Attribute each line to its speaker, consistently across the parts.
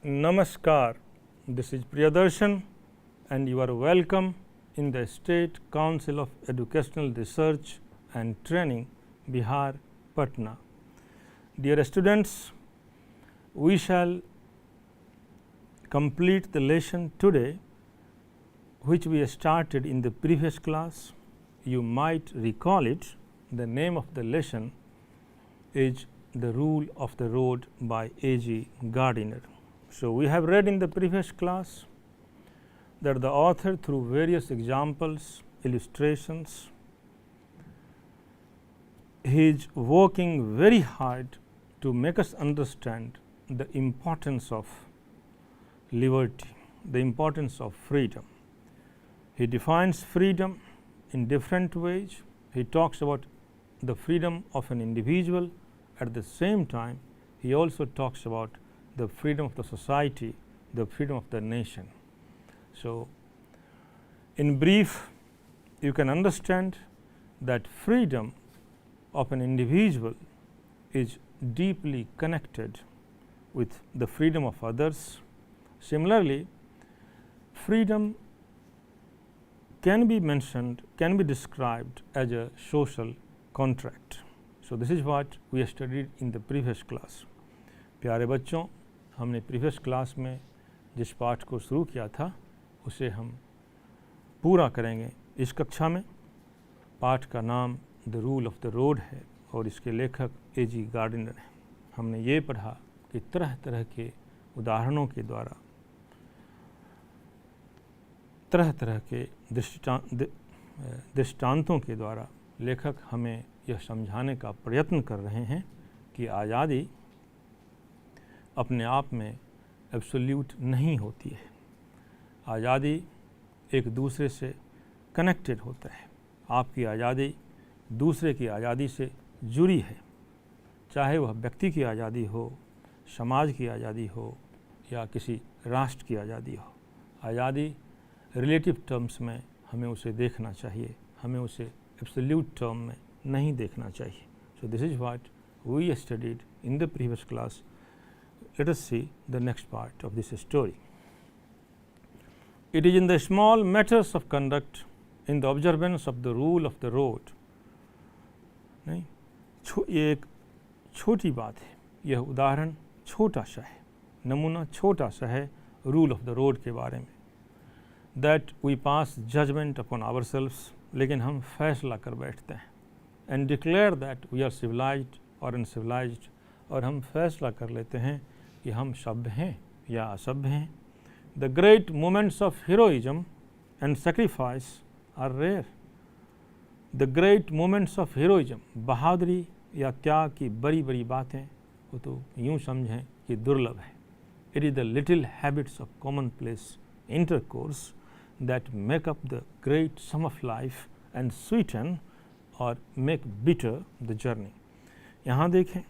Speaker 1: Namaskar, this is Priyadarshan and you are welcome in the State Council of Educational Research and Training, Bihar, Patna. Dear students, we shall complete the lesson today which we started in the previous class. You might recall it. The name of the lesson is The Rule of the Road by A.G. Gardiner. So, we have read in the previous class that the author, through various examples, illustrations, he is working very hard to make us understand the importance of liberty, the importance of freedom. He defines freedom in different ways. He talks about the freedom of an individual. At the same time, he also talks about the freedom of the society, the freedom of the nation. So, in brief, you can understand that freedom of an individual is deeply connected with the freedom of others. Similarly, freedom can be mentioned, can be described as a social contract. So, this is what we studied in the previous class. प्यारे बच्चों, हमने previous class में जिस पाठ को शुरू किया था उसे हम पूरा करेंगे इस कक्षा में। पाठ का नाम the rule of the road है और इसके लेखक A.G. गार्डिनर हैं। हमने ये पढ़ा कि तरह तरह के उदाहरणों के द्वारा, तरह तरह के दृष्टांतों के द्वारा लेखक हमें यह समझाने का प्रयत्न कर रहे हैं कि आज़ादी अपने आप में एब्सोल्यूट नहीं होती है। आज़ादी एक दूसरे से कनेक्टेड होता है। आपकी आज़ादी दूसरे की आज़ादी से जुड़ी है, चाहे वह व्यक्ति की आज़ादी हो, समाज की आज़ादी हो या किसी राष्ट्र की आज़ादी हो। आज़ादी रिलेटिव टर्म्स में हमें उसे देखना चाहिए, हमें उसे एब्सोल्यूट टर्म में नहीं देखना चाहिए। So this is what we studied in the previous class. Let us see the next part of this story. It is in the small matters of conduct, in the observance of the rule of the road. नहीं, ये एक छोटी बात है, यह उदाहरण छोटा सा है, नमूना छोटा सा है रूल ऑफ द रोड के बारे में. That we pass judgment upon ourselves, लेकिन हम फैसला कर बैठते हैं. And declare that we are civilized or uncivilized, और हम फैसला कर लेते हैं कि हम सभ्य हैं या असभ्य हैं. The great moments of heroism and sacrifice are rare. The great moments of heroism, बहादुरी या त्याग की बड़ी बड़ी बातें वो तो यूँ समझें कि दुर्लभ है. It is the little habits of commonplace intercourse that make up the great sum of life and sweeten or make bitter the journey. यहाँ देखें,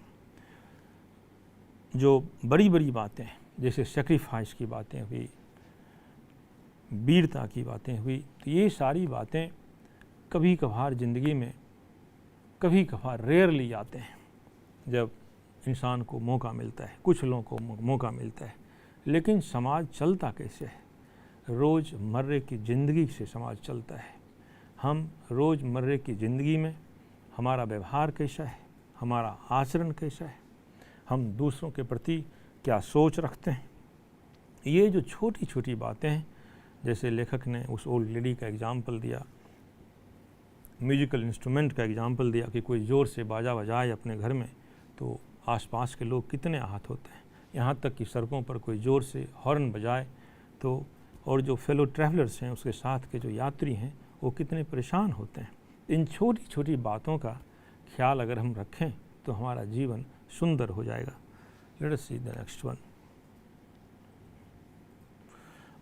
Speaker 1: जो बड़ी बड़ी बातें हैं, जैसे सेक्रीफाइस की बातें हुई, वीरता की बातें हुई, तो ये सारी बातें कभी कभार ज़िंदगी में कभी कभार रेयरली आते हैं जब इंसान को मौका मिलता है, कुछ लोगों को मौका मिलता है. लेकिन समाज चलता कैसे है? रोज़मर्रे की ज़िंदगी से समाज चलता है. हम रोज़मर्रे की ज़िंदगी में हमारा व्यवहार कैसा है, हमारा आचरण कैसा है, हम दूसरों के प्रति क्या सोच रखते हैं, ये जो छोटी छोटी बातें हैं, जैसे लेखक ने उस ओल्ड लेडी का एग्जाम्पल दिया, म्यूजिकल इंस्ट्रूमेंट का एग्जाम्पल दिया कि कोई ज़ोर से बाजा बजाए अपने घर में तो आसपास के लोग कितने आहत होते हैं. यहाँ तक कि सड़कों पर कोई ज़ोर से हॉर्न बजाए तो और जो फेलो ट्रैवलर्स हैं, उसके साथ के जो यात्री हैं, वो कितने परेशान होते हैं. इन छोटी छोटी बातों का ख्याल अगर हम रखें तो हमारा जीवन सुंदर हो जाएगा. Let us see the next one.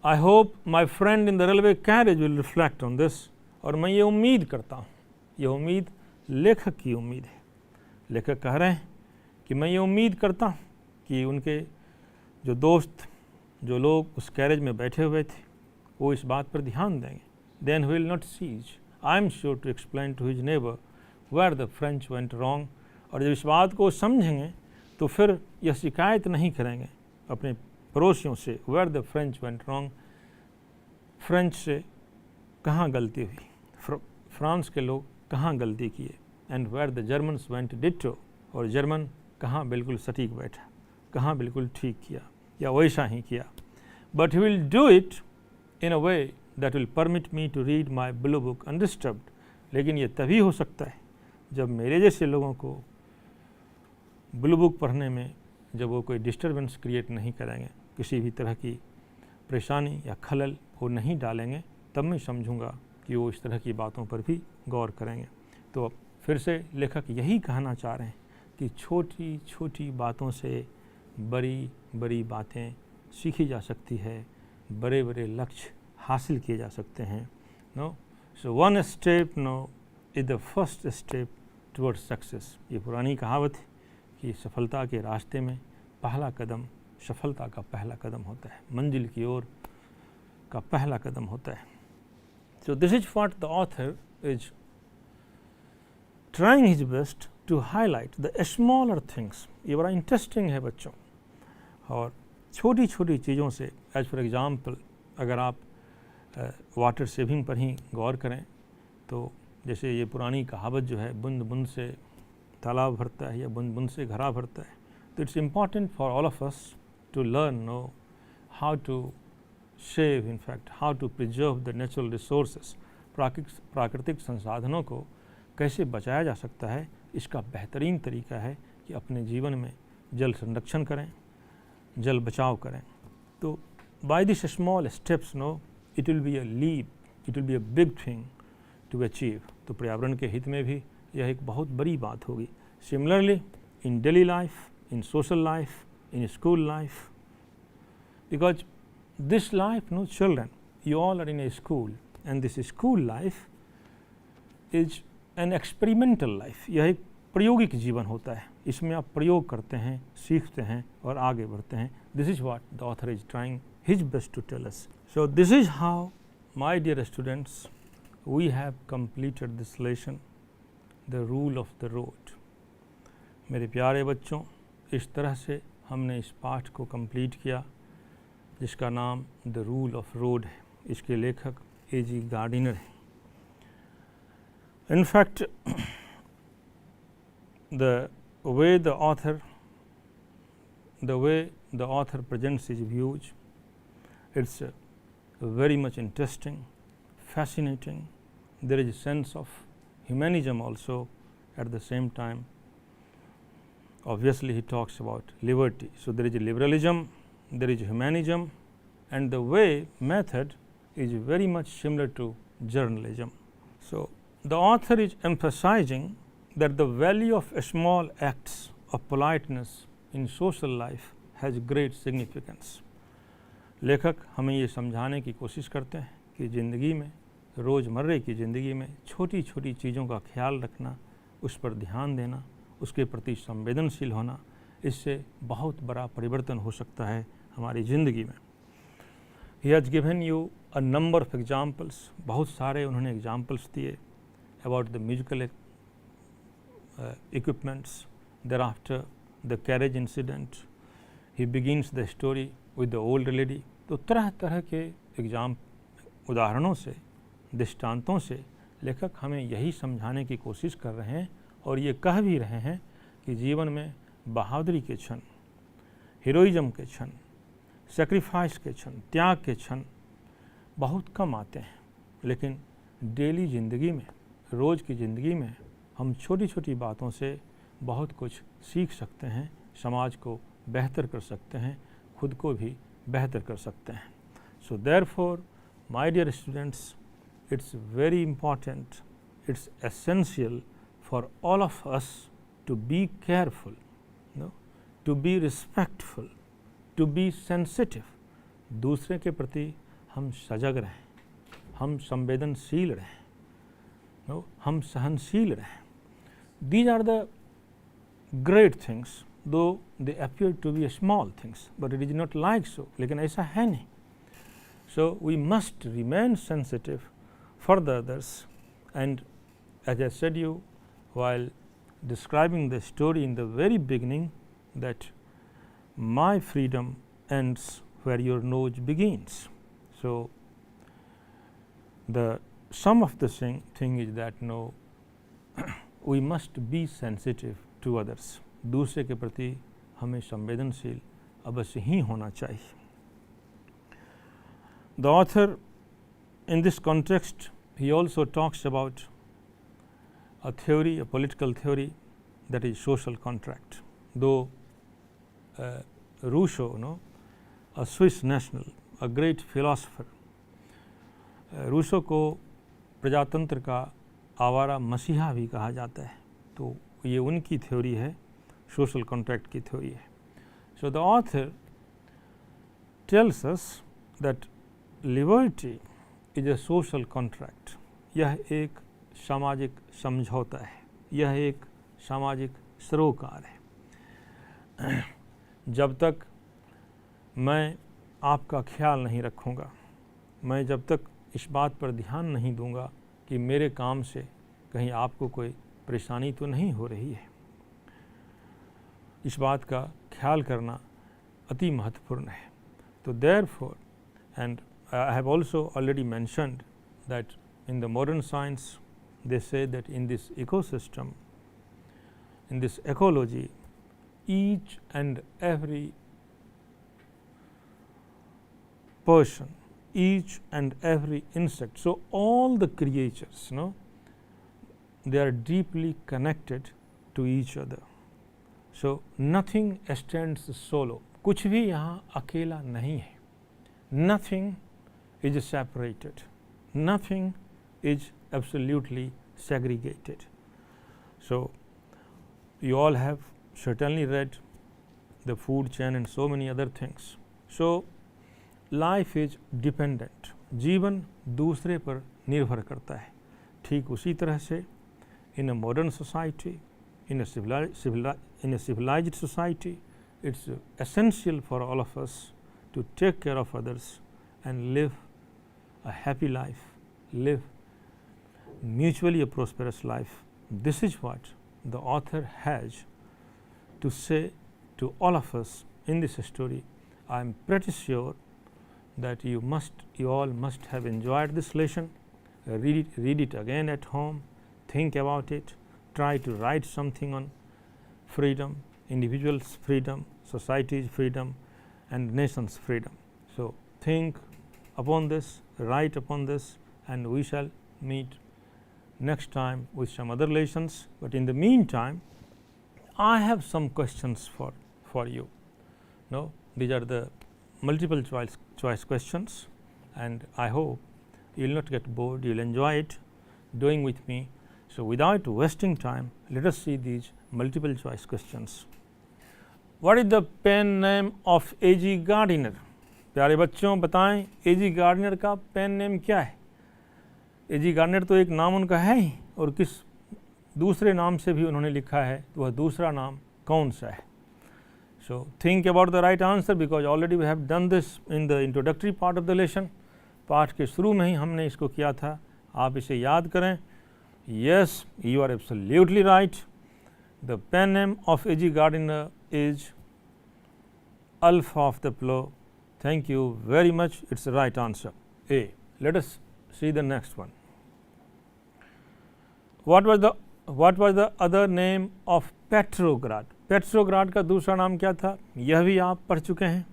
Speaker 1: I hope my friend in the railway carriage will reflect on this. और मैं ये उम्मीद करता हूँ, ये उम्मीद लेखक की उम्मीद है. लेखक कह रहे हैं कि मैं ये उम्मीद करता हूँ कि उनके जो दोस्त, जो लोग उस कैरेज में बैठे हुए थे, वो इस बात पर ध्यान देंगे. Then he will not cease, I am sure, to explain to his neighbor where the French went wrong. और जब इस बात को समझेंगे तो फिर यह शिकायत नहीं करेंगे अपने पड़ोसियों से, where the French went wrong, French से कहाँ गलती हुई, फ्रांस के लोग कहाँ गलती किए, and where the Germans went ditto, और जर्मन कहाँ बिल्कुल सटीक बैठा, कहाँ बिल्कुल ठीक किया या वैसा ही किया. But he will do it in a way that will permit me to read my blue book undisturbed. लेकिन ये तभी हो सकता है जब मेरे जैसे लोगों को ब्लू बुक पढ़ने में जब वो कोई डिस्टर्बेंस क्रिएट नहीं करेंगे, किसी भी तरह की परेशानी या खलल वो नहीं डालेंगे, तब मैं समझूंगा कि वो इस तरह की बातों पर भी गौर करेंगे. तो फिर से लेखक यही कहना चाह रहे हैं कि छोटी छोटी बातों से बड़ी बड़ी बातें सीखी जा सकती है, बड़े बड़े लक्ष्य हासिल किए जा सकते हैं. No, so one step no is the first step towards success. ये पुरानी कहावत है कि सफलता के रास्ते में पहला कदम सफलता का पहला कदम होता है, मंजिल की ओर का पहला कदम होता है. So this is what the author is trying his best to highlight the smaller things. ये बड़ा इंटरेस्टिंग है बच्चों. और छोटी छोटी चीज़ों से, एज फॉर एग्ज़ाम्पल अगर आप वाटर सेविंग पर ही गौर करें तो जैसे ये पुरानी कहावत जो है, बूंद बूंद से तालाब भरता है या बूंद बूंद से घड़ा भरता है. तो it's important for all of us to learn no how to save, in fact how to preserve the natural resources. प्राकृतिक संसाधनों को कैसे बचाया जा सकता है, इसका बेहतरीन तरीका है कि अपने जीवन में जल संरक्षण करें, जल बचाव करें. तो by this small steps no it will be a leap, it will be a big thing to achieve. तो पर्यावरण के हित में भी यह एक बहुत बड़ी बात होगी. Similarly in daily life, in social life, in school life, because this life, no children, you all are in a school, and this school life is an experimental life. यह एक प्रायोगिक जीवन होता है, इसमें आप प्रयोग करते हैं, सीखते हैं और आगे बढ़ते हैं. This is what the author is trying his best to tell us. So this is how, my dear students, we have completed this lesson, the rule of the road. मेरे प्यारे बच्चों, इस तरह से हमने इस पाठ को कंप्लीट किया जिसका नाम द रूल ऑफ रोड है. इसके लेखक A.G. गार्डिनर हैं. In fact, the way the author presents his views, it's very much interesting, fascinating. There is a sense of humanism also at the same time. Obviously, he talks about liberty. So there is a liberalism, there is humanism, and the way method is very much similar to journalism. So the author is emphasizing that the value of small acts of politeness in social life has great significance. लेखक हमें ये समझाने की कोशिश करते हैं कि ज़िंदगी में, रोज़मर्रे की ज़िंदगी में छोटी छोटी चीज़ों का ख्याल रखना, उस पर ध्यान देना, उसके प्रति संवेदनशील होना, इससे बहुत बड़ा परिवर्तन हो सकता है हमारी ज़िंदगी में. He has given you a number of examples. बहुत सारे उन्होंने एग्जाम्पल्स दिए about the musical equipments. Thereafter, the carriage incident. He begins the story with the old lady. तो तरह तरह के उदाहरणों से, दृष्टांतों से लेखक हमें यही समझाने की कोशिश कर रहे हैं और ये कह भी रहे हैं कि जीवन में बहादुरी के क्षण, हीरोइज्म के क्षण, सेक्रीफाइस के क्षण, त्याग के क्षण बहुत कम आते हैं. लेकिन डेली ज़िंदगी में, रोज़ की ज़िंदगी में हम छोटी छोटी बातों से बहुत कुछ सीख सकते हैं, समाज को बेहतर कर सकते हैं, खुद को भी बेहतर कर सकते हैं. So therefore my dear students, it's very important, it's essential for all of us to be careful, to be respectful, to be sensitive. दूसरे के प्रति हम सजग रहें, हम संवेदनशील रहें, हम सहनशील रहें. These are the great things, though they appear to be small things, but it is not like so. लेकिन ऐसा है नहीं. So we must remain sensitive for the others, and as I said you while describing the story in the very beginning, that my freedom ends where your nose begins. So the sum of the thing is that no, we must be sensitive to others. दूसरे के प्रति हमें संवेदनशील अवश्य ही होना चाहिए. The author in this context, he also talks about a theory, a political theory, that is social contract. Though Rousseau, a Swiss national, a great philosopher, Rousseau को प्रजातंत्र का आवारा मसीहा भी कहा जाता है, तो ये उनकी थ्योरी है, सोशल कॉन्ट्रैक्ट की थ्योरी है. So the author tells us that liberty is a social contract. यह एक सामाजिक समझौता है, यह एक सामाजिक सरोकार है. जब तक मैं आपका ख्याल नहीं रखूँगा, मैं जब तक इस बात पर ध्यान नहीं दूंगा कि मेरे काम से कहीं आपको कोई परेशानी तो नहीं हो रही है, इस बात का ख्याल करना अति महत्वपूर्ण है. तो therefore, and I have also already mentioned that in the modern science they say that in this ecosystem, in this ecology, each and every person, each and every insect, so all the creatures, they are deeply connected to each other. So nothing stands solo. कुछ भी यहाँ अकेला नहीं है. Nothing is separated. Nothing is absolutely segregated. So you all have certainly read the food chain and so many other things. So life is dependent. जीवन दूसरे पर निर्भर करता है. ठीक उसी तरह से in a modern society, in a civilised society, it's essential for all of us to take care of others and live a happy life, live mutually a prosperous life. This is what the author has to say to all of us in this story. I am pretty sure that you all must have enjoyed this lesson. Read it again at home, think about it, try to write something on freedom, individual's freedom, society's freedom, and nation's freedom. So think upon this, write upon this, and we shall meet next time with some other lessons. But in the meantime, I have some questions for you. These are the multiple choice questions, and I hope you will not get bored, you will enjoy it doing with me. So without wasting time, let us see these multiple choice questions. What is the pen name of A.G. Gardiner? प्यारे बच्चों बताएं, A.G. Gardiner का pen name क्या है? A.G. Gardiner तो एक नाम उनका है ही, और किस दूसरे नाम से भी उन्होंने लिखा है, तो वह दूसरा नाम कौन सा है? So think about the right answer, because already we have done this in the introductory part of the lesson. पाठ के शुरू में ही हमने इसको किया था, आप इसे याद करें. Yes, you are absolutely right. The pen name of A.G. Gardiner is Alpha of the Plough. Thank you very much. It's the right answer, A. Let us see the next one. What was the other name of Petrograd? Petrograd का दूसरा नाम क्या था? यह भी आप पढ़ चुके हैं.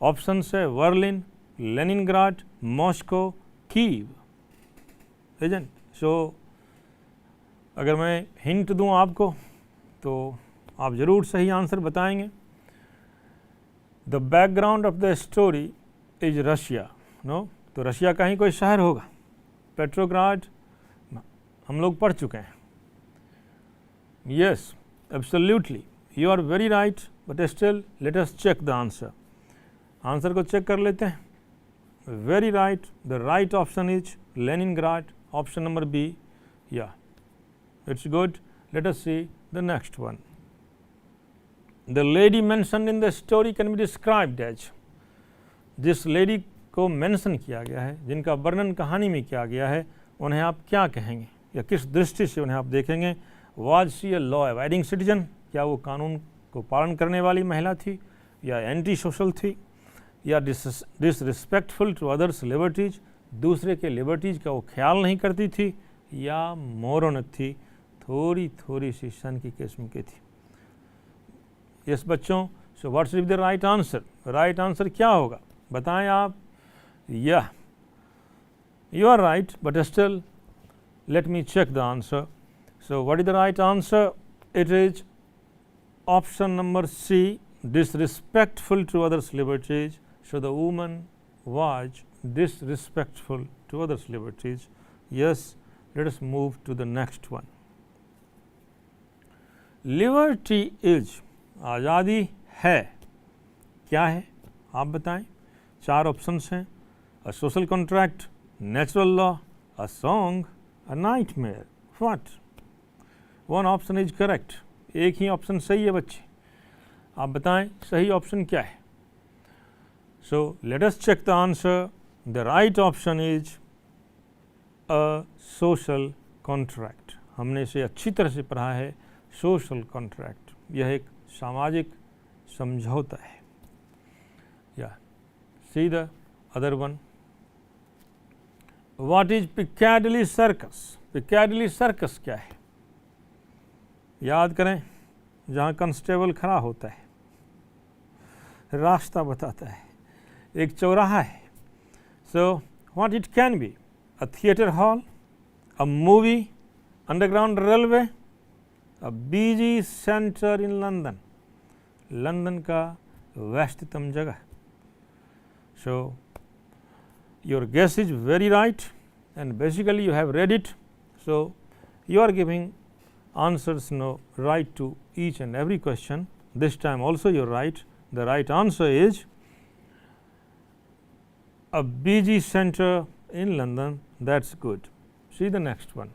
Speaker 1: ऑप्शन है Berlin, Leningrad, Moscow, Kiev. Agent. So अगर मैं हिंट दूं आपको तो आप ज़रूर सही आंसर बताएंगे. The background of the story is Russia. तो रशिया का ही कोई शहर होगा. पेट्रोग्राड हम लोग पढ़ चुके हैं. Yes, absolutely, you are very right, but still let us check the answer. Answer को चेक कर लेते हैं. Very right, the right option is Leningrad, option number B. Yeah, it's good. Let us see the next one. The lady mentioned in the story can be described as. जिस lady को mention किया गया है, जिनका वर्णन कहानी में किया गया है, उन्हें आप क्या कहेंगे या किस दृष्टि से उन्हें आप देखेंगे? Was she a law abiding citizen? क्या वो कानून को पालन करने वाली महिला थी या एंटी सोशल थी? या डिसरिस्पेक्टफुल टू अदर्स लिबर्टीज, दूसरे के लिबर्टीज का वो ख्याल नहीं करती थी, या मोरन थी, थोड़ी थोड़ी सी सन की किस्म की थी। यस बच्चों, so what's is the right answer? Right answer क्या होगा बताएं आप? या you are right, but still let me check the answer. So what is the right answer? It is option number C, disrespectful to others' liberties. So the woman was disrespectful to others' liberties. Yes, let us move to the next one. Liberty is, आज़ादी है, क्या है आप बताएं? 4 options हैं: a social contract, natural law, a song, a nightmare. What? One option is correct. एक ही option सही है बच्चे, आप बताएं सही ऑप्शन क्या है? So let us check the answer. The right option is a social contract. हमने इसे अच्छी तरह से पढ़ा है, social contract. यह एक सामाजिक समझौता है। Yeah. See the other one. What is Piccadilly Circus? Piccadilly Circus क्या है? याद करें, जहाँ कंस्टेबल खड़ा होता है, रास्ता बताता है, एक चौराहा है। So what it can be? A theatre hall, a movie, underground railway, a busy center in London. London का व्यस्ततम जगह। So your guess is very right, and basically you have read it. So you are giving answers no right to each and every question. This time also you are right. The right answer is a busy center in London. That's good. See the next one.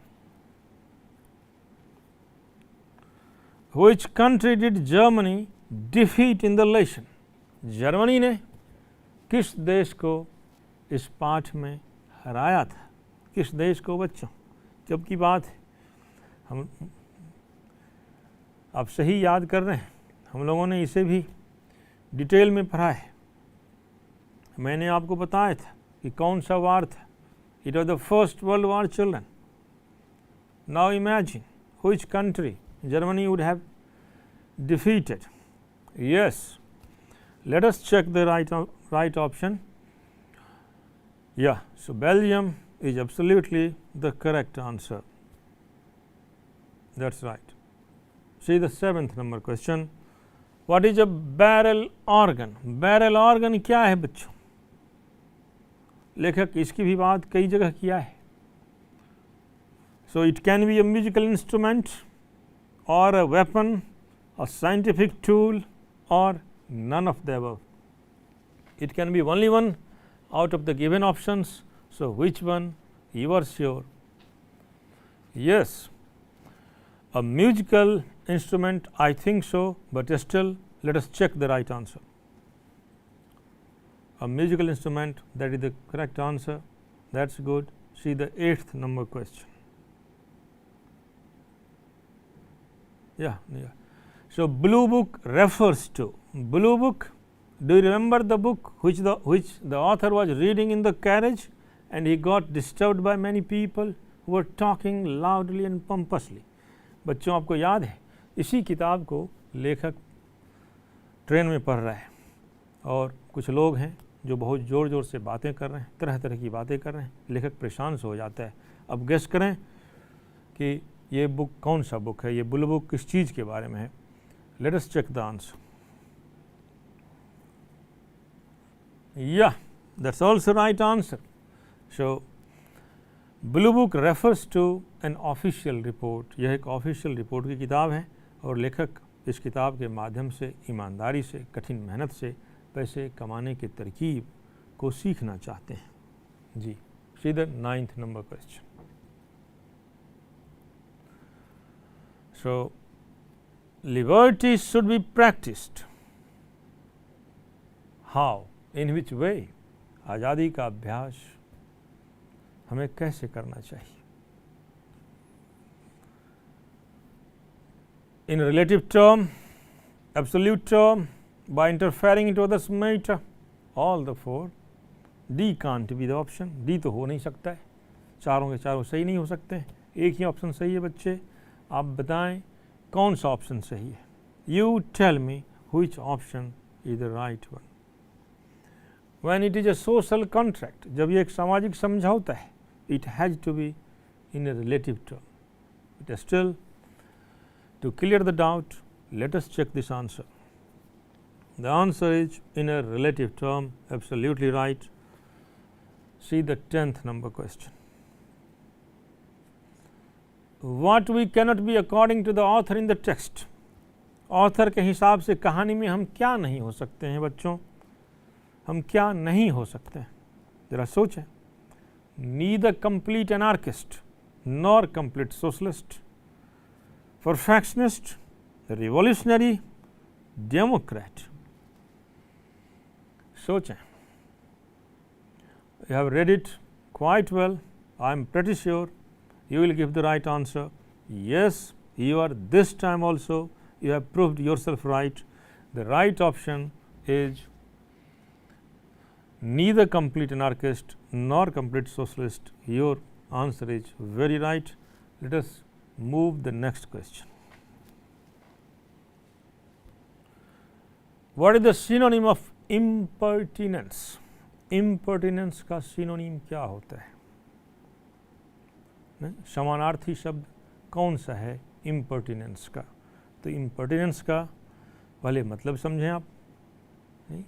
Speaker 1: Which country did Germany defeat in the election? Germany ने किस देश को इस पाठ में हराया था? किस देश को बच्चों? कब की बात है? हम आप सही याद कर रहे हैं, हम लोगों ने इसे भी डिटेल में पढ़ा है। मैंने आपको बताया था कि कौन सा वार था। It was the first world war children. Now imagine which country Germany would have defeated. Yes, let us check the right option. Yeah, so Belgium is absolutely the correct answer. That's right. See the 7th number question. What is a barrel organ? Barrel organ क्या है बच्चों? लेखक इसकी भी बात कई जगह किया है। So it can be a musical instrument, or a weapon, a scientific tool, or none of the above. It can be only one out of the given options. So which one you are sure? Yes, a musical instrument, I think so, but still let us check the right answer. A musical instrument, that is the correct answer. That's good. See the 8th number question. Yeah. So Blue Book refers to, Blue Book, do you remember the book which the author was reading in the carriage and he got disturbed by many people who were talking loudly and pompously? बच्चों आपको याद है, इसी किताब को लेखक train में पढ़ रहा है और कुछ लोग हैं जो बहुत ज़ोर ज़ोर से बातें कर रहे हैं, तरह तरह की बातें कर रहे हैं। लेखक परेशान से हो जाता है। अब गेस करें कि ये बुक कौन सा बुक है, ये ब्लू बुक किस चीज़ के बारे में है। Let us check the answer. या that's also right answer. So blue book refers to an official report. यह एक ऑफिशियल रिपोर्ट की किताब है और लेखक इस किताब के माध्यम से ईमानदारी से, कठिन मेहनत से पैसे कमाने की तरकीब को सीखना चाहते हैं। जी, see the 9th number question. So liberty should be practiced. How? In which way? आज़ादी का अभ्यास हमें कैसे करना चाहिए? In relative term, absolute term, by interfering into others' matter, all the four. D can't be the option. D तो हो नहीं सकता है, चारों के चारों सही नहीं हो सकते हैं, एक ही ऑप्शन सही है बच्चे. आप बताएं कौन सा ऑप्शन सही है. You tell me which option is the right one. When it is a social contract, जब ये एक सामाजिक समझौता है, it has to be in a relative term. But still, to clear the doubt, let us check this answer. The answer is in a relative term, absolutely right. See the 10th number question. What we cannot be according to the author in the text. Author के हिसाब से कहानी में हम क्या नहीं हो सकते हैं बच्चों, हम क्या नहीं हो सकते हैं, जरा सोचें. Neither complete anarchist nor complete socialist, perfectionist, revolutionary, Democrat. सोचें. You have read it quite well. I am pretty sure you will give the right answer. Yes, you are this time also. You have proved yourself right. The right option is neither complete anarchist nor complete socialist. Your answer is very right. Let us move the next question. What is the synonym of impertinence? Impertinence का synonym क्या होता है? समानार्थी शब्द कौन सा है impertinence का? तो impertinence का पहले मतलब समझें आप. नहीं,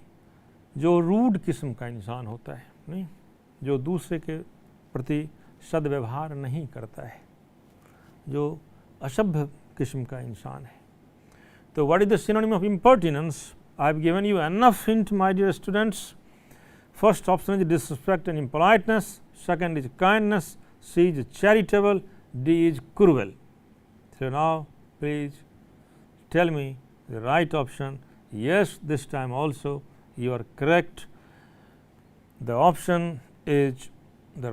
Speaker 1: जो रूड किस्म का इंसान होता है, नहीं, जो दूसरे के प्रति सद्व्यवहार नहीं करता है, जो असभ्य किस्म का इंसान है. तो what is the synonym of impertinence? I have given you enough hint, my dear students. First option is disrespect and impoliteness. Second is kindness. C is charitable. D is cruel. So now please tell me the right option. Yes, this time also you are correct. The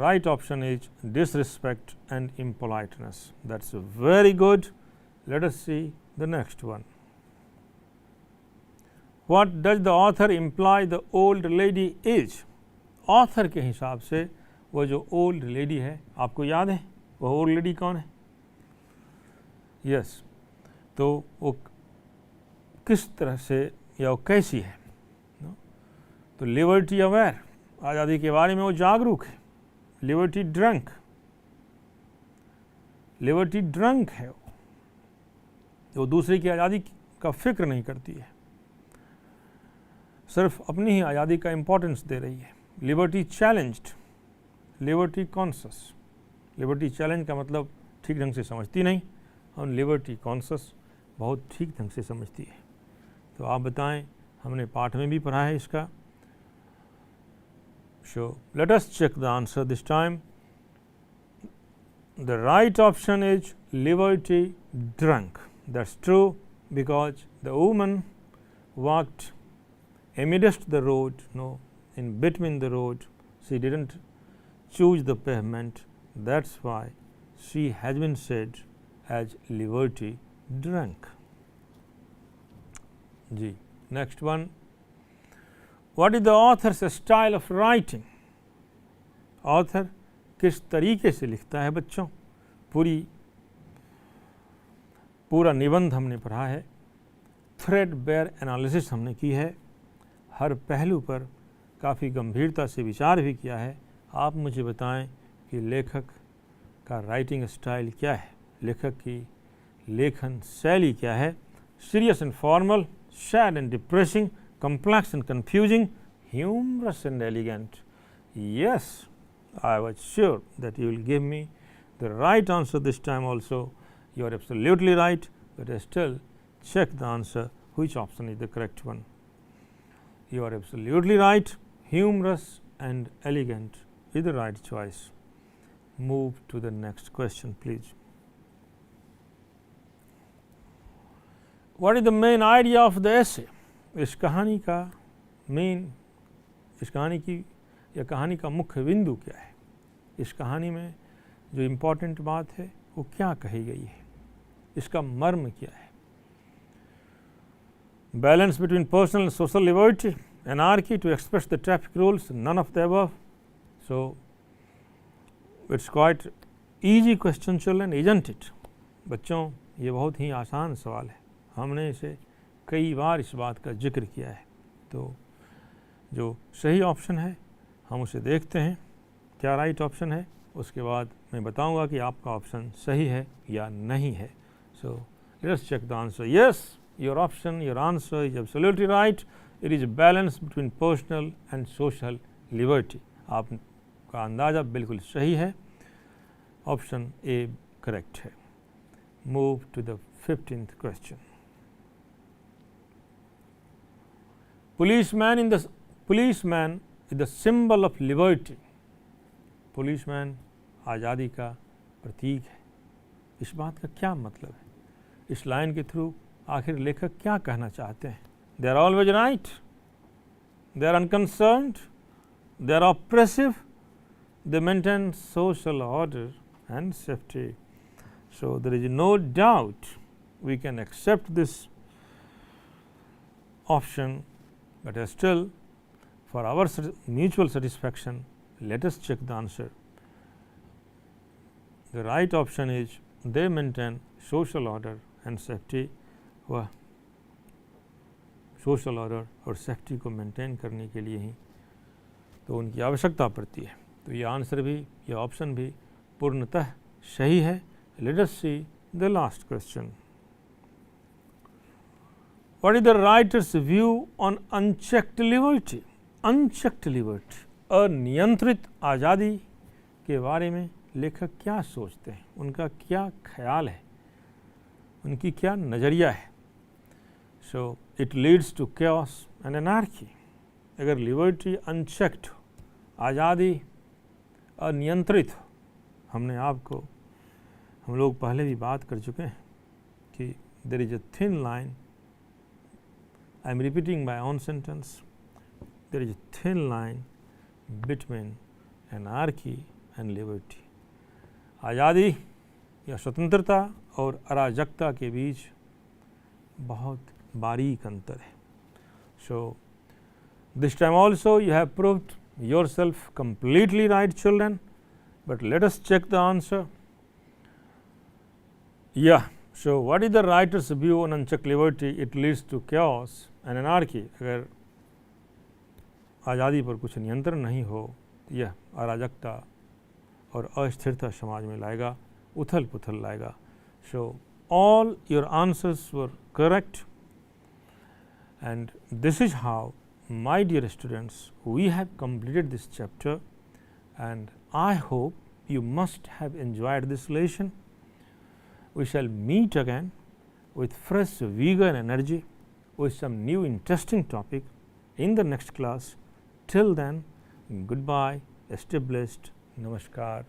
Speaker 1: right option is disrespect and impoliteness. That's very good. Let us see the next one. What does the author imply the old lady is? Author के हिसाब से वो जो old lady है, आपको याद है वो old lady कौन है? Yes, तो वो किस तरह से या वो कैसी है? तो लिबर्टी अवेयर, आज़ादी के बारे में वो जागरूक है. लिबर्टी ड्रंक, लिबर्टी ड्रंक है वो दूसरे की आज़ादी का फिक्र नहीं करती है, सिर्फ अपनी ही आज़ादी का इम्पोर्टेंस दे रही है. Liberty challenged, liberty conscious. Liberty challenge का मतलब ठीक ढंग से समझती नहीं और लिबर्टी कॉन्शस बहुत ठीक ढंग से समझती है. तो आप बताएं, हमने पाठ में भी पढ़ा है इसका. So let us check the answer this time. The right option is liberty drunk. That's true because the woman walked amidst the road, no, in between the road. She didn't choose the pavement. That's why she has been said as liberty drunk. G. Next one. What is the author's style of writing? Author किस तरीके से लिखता है बच्चों? पूरा निबंध हमने पढ़ा है, थ्रेडबेयर एनालिसिस हमने की है, हर पहलू पर काफ़ी गंभीरता से विचार भी किया है. आप मुझे बताएं कि लेखक का राइटिंग स्टाइल क्या है, लेखक की लेखन शैली क्या है? Serious and formal, sad and depressing, complex and confusing, humorous and elegant. Yes, I was sure that you will give me the right answer this time also. You are absolutely right, but I still check the answer which option is the correct one. You are absolutely right. Humorous and elegant is the right choice. Move to the next question, please. What is the main idea of the essay? इस कहानी का इस कहानी की या कहानी का मुख्य बिंदु क्या है? इस कहानी में जो इम्पोर्टेंट बात है वो क्या कही गई है? इसका मर्म क्या है? Balance between personal and social liberty, anarchy to express the traffic rules, none of the above. So, it is quite easy question children, isn't it? बच्चों ये बहुत ही आसान सवाल है, हमने इसे कई बार इस बात का जिक्र किया है। तो जो सही ऑप्शन है हम उसे देखते हैं क्या राइट ऑप्शन है, उसके बाद मैं बताऊंगा कि आपका ऑप्शन सही है या नहीं है। So let's check the answer. Yes, your option, your answer is absolutely right. It is balance between personal and social liberty. आपका अंदाज़ा बिल्कुल सही है, ऑप्शन ए करेक्ट है। Move to the 15th question. Policeman is the symbol of liberty. Policeman आज़ादी का प्रतीक है। इस बात का क्या मतलब है? इस लाइन के थ्रू आखिर लेखक क्या कहना चाहते हैं? They are always right, they are unconcerned, they are oppressive, they maintain social order and safety. So there is no doubt we can accept this option, but still for our mutual satisfaction, let us check the answer. The right option is they maintain social order and safety. वह social order और safety को maintain करने के लिए ही तो उनकी आवश्यकता पड़ती है। तो ये आंसर भी, यह ऑप्शन भी पूर्णतः सही है। Let us see the last question. What is the writer's view on unchecked liberty? Unchecked liberty, अनियंत्रित आज़ादी के बारे में लेखक क्या सोचते हैं, उनका क्या ख्याल है, उनकी क्या नज़रिया है? So it leads to chaos and anarchy. अगर लिबर्टी अनचेक्ड हो, आज़ादी अनियंत्रित हो, हम लोग पहले भी बात कर चुके हैं कि there is a thin line, I am repeating my own sentence, there is a thin line between anarchy and liberty. आज़ादी या स्वतंत्रता और अराजकता के बीच बहुत बारीक अंतर है। So this time also you have proved yourself completely right children, but let us check the answer. Yeah, so what is the writer's view on unchecked liberty? It leads to chaos and anarchy. अगर आज़ादी पर कुछ नियंत्रण नहीं हो तो यह अराजकता और अस्थिरता समाज में लाएगा, उथल पुथल लाएगा। So all your answers were correct, and this is how, my dear students, we have completed this chapter, and I hope you must have enjoyed this lesson. We shall meet again with fresh vigor and energy with some new interesting topic in the next class. Till then, goodbye, stay blessed, namaskar.